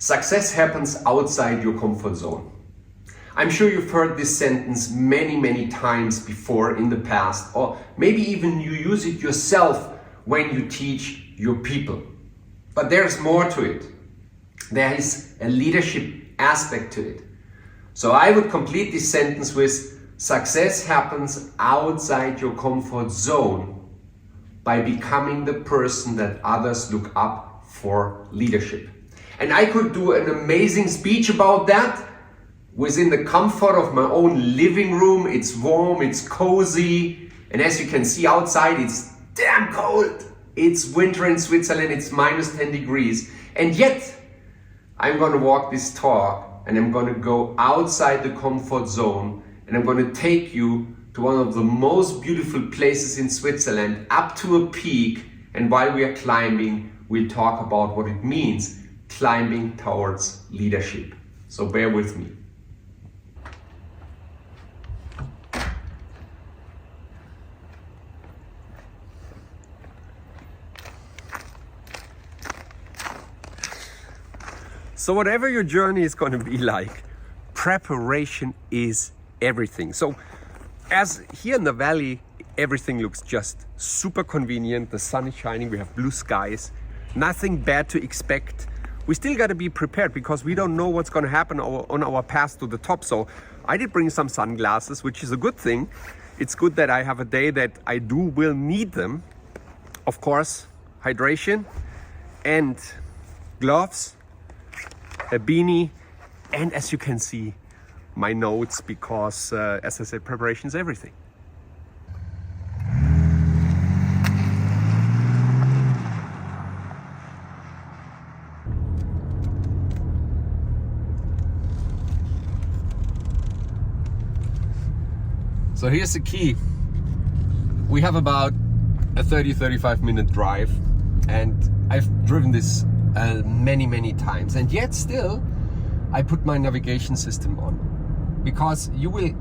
Success happens outside your comfort zone. I'm sure you've heard this sentence many times before in the past, or maybe even you use it yourself when you teach your people. But there's more to it. There is a leadership aspect to it. So I would complete this sentence with: success happens outside your comfort zone by becoming the person that others look up for leadership. And I could do an amazing speech about that within the comfort of my own living room. It's warm, it's cozy, and as you can see outside, it's damn cold. It's winter in Switzerland, it's minus 10 degrees. And yet, I'm gonna walk this talk and I'm gonna go outside the comfort zone, and I'm gonna take you to one of the most beautiful places in Switzerland, up to a peak. And while we are climbing, we'll talk about what it means climbing towards leadership. So bear with me. So whatever your journey is going to be like, preparation is everything. So as here in the valley, everything looks just super convenient. The sun is shining, we have blue skies, nothing bad to expect. We still got to be prepared because we don't know what's going to happen on our path to the top. So I did bring some sunglasses, which is a good thing. It's good that I have a day that I will need them. Of course, hydration and gloves, a beanie, and as you can see, my notes, because as I said, preparation is everything. So here's the key. We have about a 30-35 minute drive, and I've driven this many times, and yet still I put my navigation system on, because you will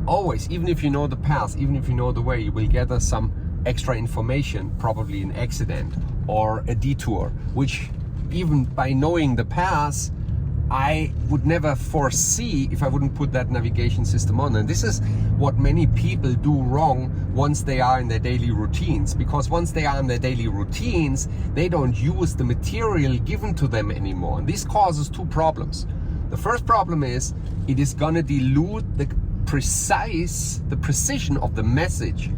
always, even if you know the path, even if you know the way, you will gather some extra information, probably an accident or a detour, which even by knowing the path I would never foresee if I wouldn't put that navigation system on. And this is what many people do wrong once they are in their daily routines, because once they are in their daily routines, they don't use the material given to them anymore. And this causes two problems. The first problem is it is gonna dilute the precision of the message.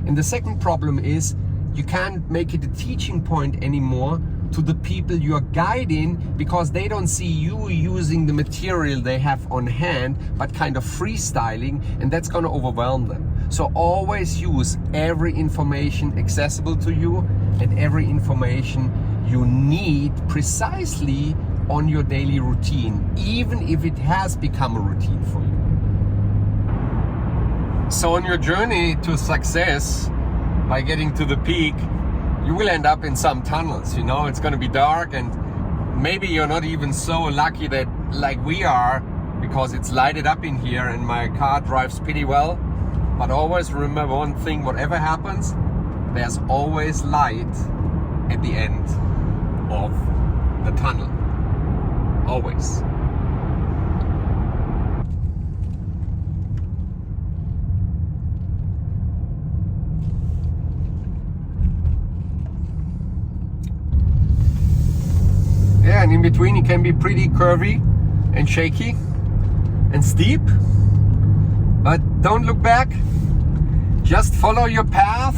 And the second problem is you can't make it a teaching point anymore to the people you are guiding, because they don't see you using the material they have on hand, but kind of freestyling, and that's going to overwhelm them. So always use every information accessible to you and every information you need precisely on your daily routine, even if it has become a routine for you. So on your journey to success, by getting to the peak, you will end up in some tunnels, you know, it's going to be dark, and maybe you're not even so lucky that like we are, because it's lighted up in here and my car drives pretty well. But always remember one thing: whatever happens, there's always light at the end of the tunnel. Always. Yeah, and in between it can be pretty curvy and shaky and steep, but don't look back. Just follow your path.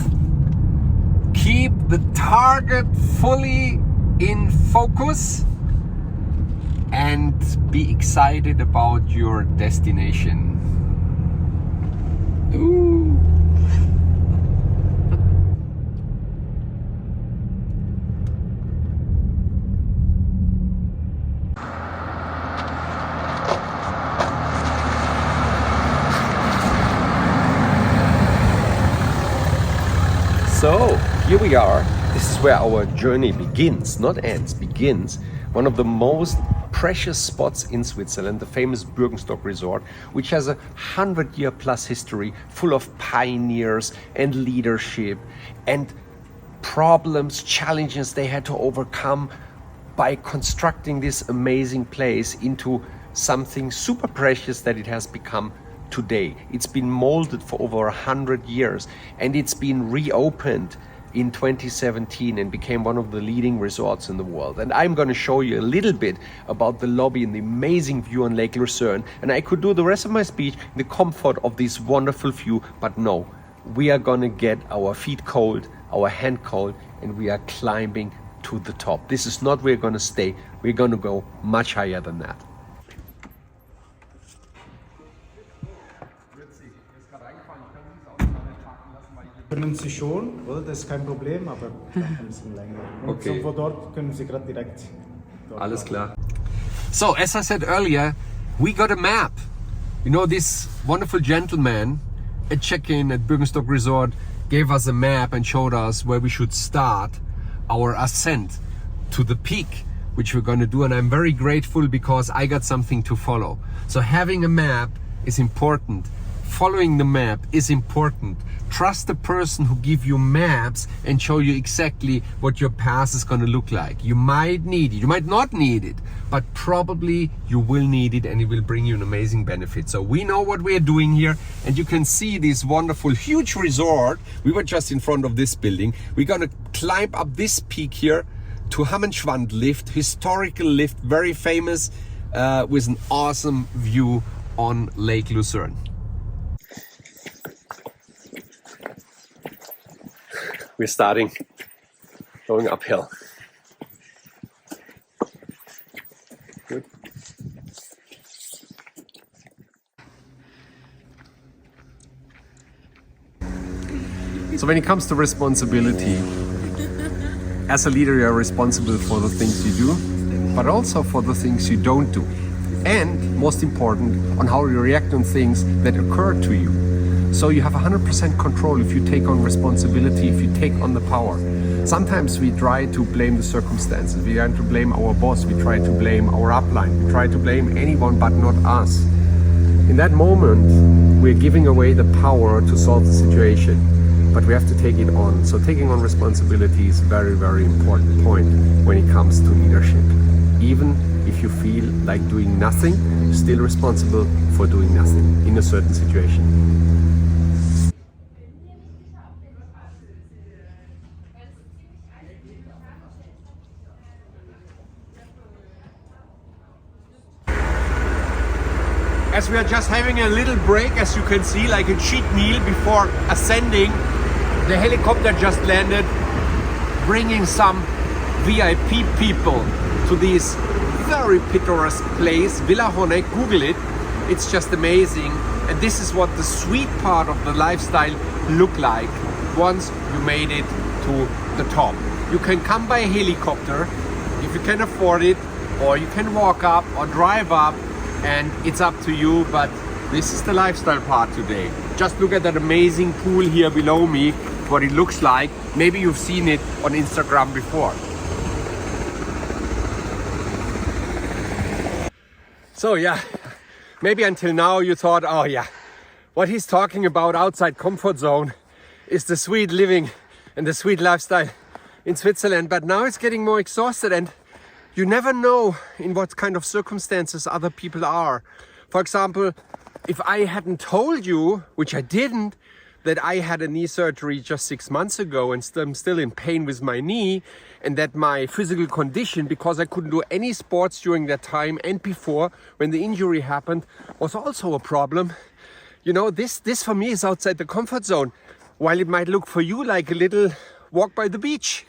Keep the target fully in focus and be excited about your destination. Ooh. So here we are. This is where our journey begins, not ends, begins. One of the most precious spots in Switzerland, the famous Bürgenstock Resort, which has a 100-year plus history, full of pioneers and leadership and problems, challenges they had to overcome by constructing this amazing place into something super precious that it has become today. It's been molded for over 100 years and it's been reopened in 2017 and became one of the leading resorts in the world. And I'm going to show you a little bit about the lobby and the amazing view on Lake Lucerne. And I could do the rest of my speech in the comfort of this wonderful view, but no, we are going to get our feet cold, our hand cold, and we are climbing to the top. This is not where we're going to stay. We're going to go much higher than that. Können Sie schon, oder? Das ist kein Problem, aber ein bisschen länger. Und Okay. von dort können Sie gerade direkt. Alles klar. So, as I said earlier, we got a map. You know, this wonderful gentleman at check-in at Bürgenstock Resort gave us a map and showed us where we should start our ascent to the peak, which we're going to do. And I'm very grateful because I got something to follow. So having a map is important. Following the map is important. Trust the person who give you maps and show you exactly what your path is going to look like. You might need it, you might not need it, but probably you will need it and it will bring you an amazing benefit. So we know what we're doing here, and you can see this wonderful, huge resort. We were just in front of this building. We're going to climb up this peak here to Haman Lift, historical lift, very famous, with an awesome view on Lake Lucerne. We're starting going uphill. Good. So when it comes to responsibility, as a leader, you are responsible for the things you do, but also for the things you don't do. And most important, on how you react on things that occur to you. So you have 100% control if you take on responsibility, if you take on the power. Sometimes we try to blame the circumstances. We try to blame our boss. We try to blame our upline. We try to blame anyone but not us. In that moment, we're giving away the power to solve the situation, but we have to take it on. So taking on responsibility is a very, very important point when it comes to leadership. Even if you feel like doing nothing, you're still responsible for doing nothing in a certain situation. As we are just having a little break, as you can see, like a cheat meal before ascending, the helicopter just landed, bringing some VIP people to this very picturesque place, Villa Honeck. Google it, it's just amazing. And this is what the sweet part of the lifestyle look like once you made it to the top. You can come by helicopter if you can afford it, or you can walk up or drive up, and it's up to you, but this is the lifestyle part today. Just look at that amazing pool here below me, what it looks like. Maybe you've seen it on Instagram before. So yeah, maybe until now you thought, oh yeah, what he's talking about outside comfort zone is the sweet living and the sweet lifestyle in Switzerland, but now it's getting more exhausted, and you never know in what kind of circumstances other people are. For example, if I hadn't told you, which I didn't, that I had a knee surgery just 6 months ago and I'm still in pain with my knee, and that my physical condition, because I couldn't do any sports during that time and before when the injury happened, was also a problem. You know, this for me is outside the comfort zone, while it might look for you like a little walk by the beach.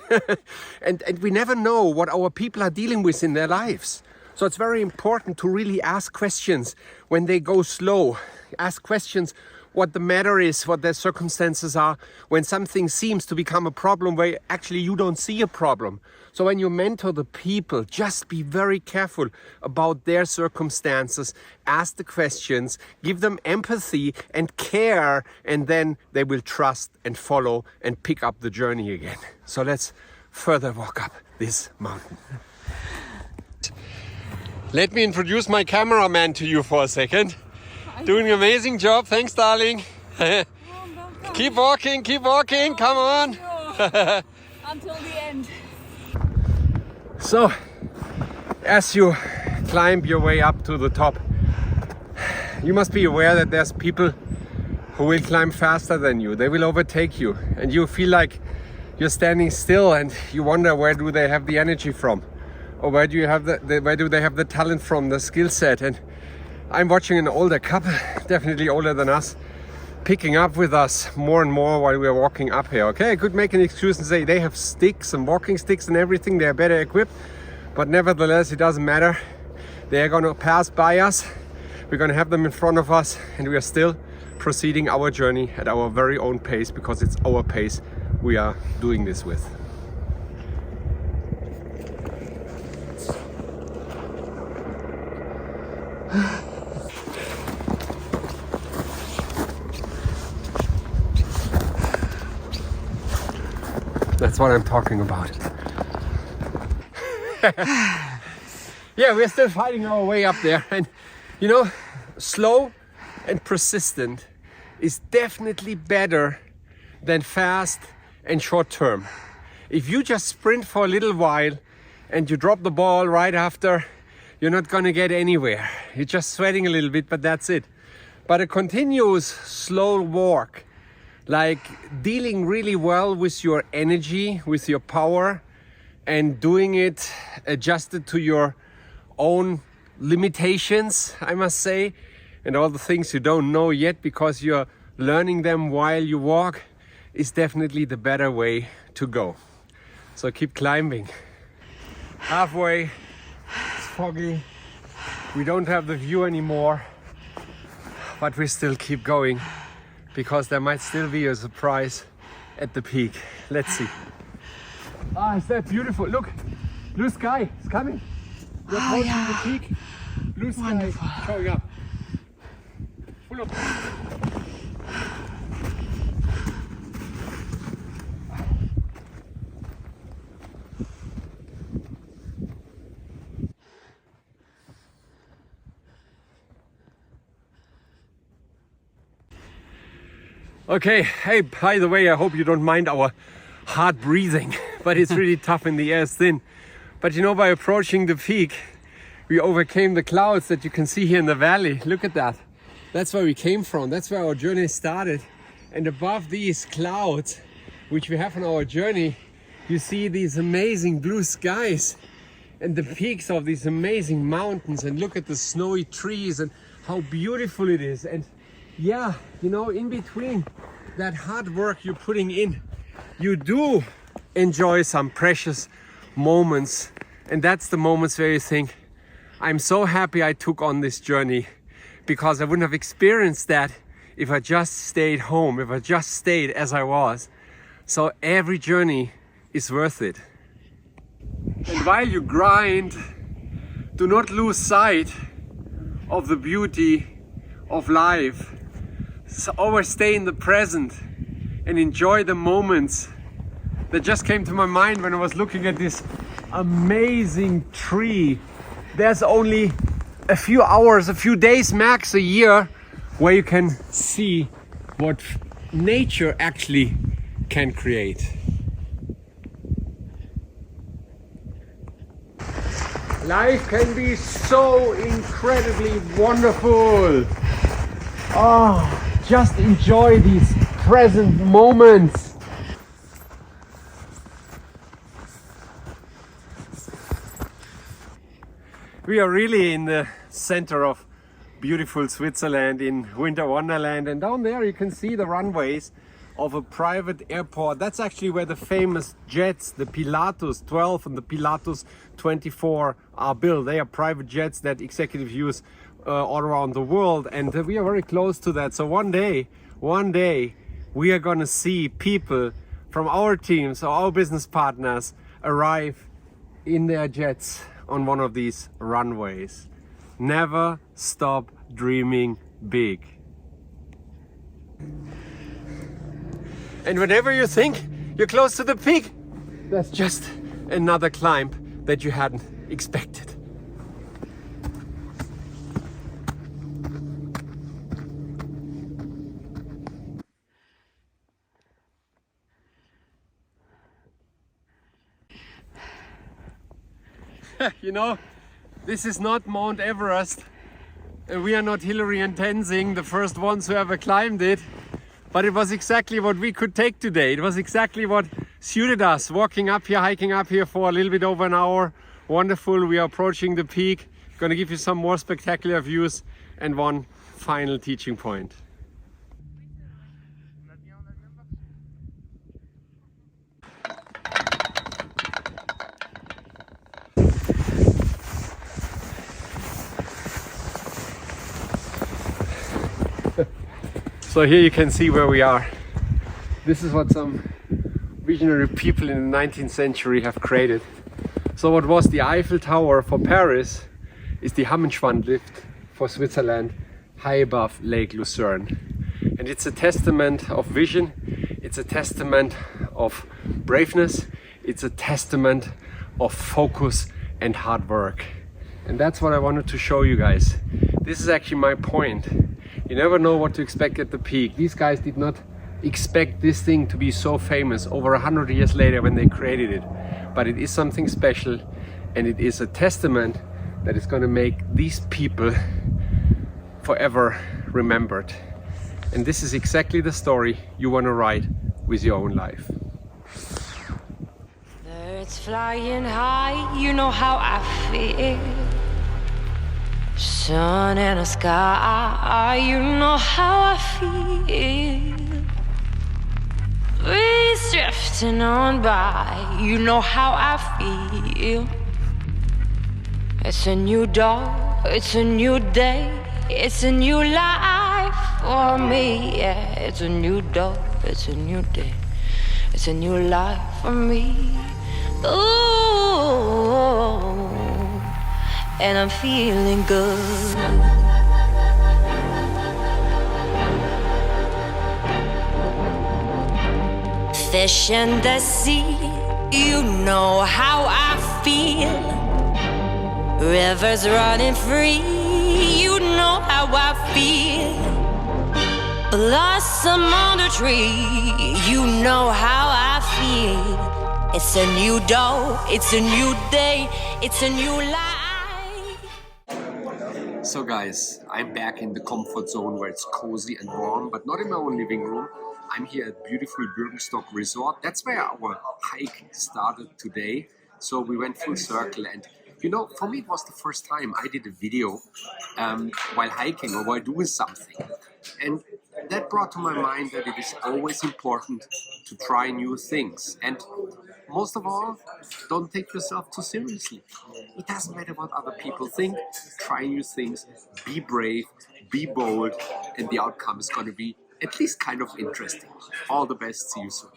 and we never know what our people are dealing with in their lives. So it's very important to really ask questions when they go slow. Ask questions what the matter is, what their circumstances are, when something seems to become a problem where actually you don't see a problem. So when you mentor the people, just be very careful about their circumstances, ask the questions, give them empathy and care, and then they will trust and follow and pick up the journey again. So let's further walk up this mountain. Let me introduce my cameraman to you for a second. Doing an amazing job. Thanks, darling. Keep walking, come on. Until the end. So, As you climb your way up to the top, you must be aware that there's people who will climb faster than you. They will overtake you, and you feel like you're standing still, and you wonder, where do they have the energy from, or where do you have where do they have the talent from, the skill set? And I'm watching an older couple, definitely older than us, picking up with us more and more while we're walking up here. Okay, I could make an excuse and say they have sticks and walking sticks and everything, they're better equipped, but nevertheless, it doesn't matter. They're gonna pass by us, we're gonna have them in front of us, and we are still proceeding our journey at our very own pace, because it's our pace we are doing this with. That's what I'm talking about. Yeah, we're still fighting our way up there, and you know, slow and persistent is definitely better than fast and short term. If you just sprint for a little while and you drop the ball right after, you're not gonna get anywhere. You're just sweating a little bit, but that's it. But a continuous slow walk, like dealing really well with your energy, with your power, and doing it adjusted to your own limitations, I must say, and all the things you don't know yet because you're learning them while you walk, is definitely the better way to go. So keep climbing. Halfway, it's foggy, we don't have the view anymore, but we still keep going because there might still be a surprise at the peak. Let's see. Ah, is that beautiful? Look, blue sky is coming. We're approaching the peak. Blue sky Wonderful. showing up. Full of. Okay, hey, by the way, I hope you don't mind our hard breathing, but it's really tough and the air is thin. But you know, by approaching the peak, we overcame the clouds that you can see here in the valley. Look at that. That's where we came from. That's where our journey started. And above these clouds, which we have on our journey, you see these amazing blue skies and the peaks of these amazing mountains, and look at the snowy trees and how beautiful it is. And yeah, you know, in between that hard work you're putting in, you do enjoy some precious moments. And that's the moments where you think, I'm so happy I took on this journey, because I wouldn't have experienced that if I just stayed home, if I just stayed as I was. So every journey is worth it. And while you grind, do not lose sight of the beauty of life. So always stay in the present and enjoy the moments. That just came to my mind when I was looking at this amazing tree. There's only a few hours, a few days max a year where you can see what nature actually can create. Life can be so incredibly wonderful. Oh, just enjoy these present moments. We are really in the center of beautiful Switzerland, in winter wonderland, and down there you can see the runways of a private airport. That's actually where the famous jets, the Pilatus 12 and the Pilatus 24 are built. They are private jets that executives use all around the world, and we are very close to that. So one day we are gonna see people from our teams or our business partners arrive in their jets on one of these runways. Never stop dreaming big. And whenever you think you're close to the peak, that's just another climb that you hadn't expected. You know, This is not Mount Everest. We are not Hillary and Tenzing, the first ones who ever climbed it. But it was exactly what we could take today. It was exactly what suited us. Walking up here, hiking up here for a little bit over an hour. Wonderful. We are approaching the peak. Going to give you some more spectacular views and one final teaching point. So here you can see where we are. This is what some visionary people in the 19th century have created. So what was the Eiffel Tower for Paris is the Haman Lift for Switzerland, high above Lake Lucerne. And it's a testament of vision, it's a testament of braveness, it's a testament of focus and hard work. And that's what I wanted to show you guys. This is actually my point. You never know what to expect at the peak. These guys did not expect this thing to be so famous over 100 years later when they created it. But it is something special, and it is a testament that is going to make these people forever remembered. And this is exactly the story you want to write with your own life. Birds flying high, you know how I feel. Sun in the sky, you know how I feel. Breeze drifting on by, you know how I feel. It's a new dawn, it's a new day, it's a new life for me. Yeah, it's a new dawn, it's a new day, it's a new life for me. Ooh. And I'm feeling good. Fish in the sea, you know how I feel. Rivers running free, you know how I feel. Blossom on the tree, you know how I feel. It's a new dawn, it's a new day, it's a new life. So guys, I'm back in the comfort zone where it's cozy and warm, but not in my own living room. I'm here at beautiful Birkenstock Resort. That's where our hike started today. So we went full circle, and you know, for me it was the first time I did a video while hiking or while doing something. And that brought to my mind that it is always important to try new things. And most of all, don't take yourself too seriously. It doesn't matter what other people think. Try new things, be brave, be bold, and the outcome is going to be at least kind of interesting. All the best. See you soon.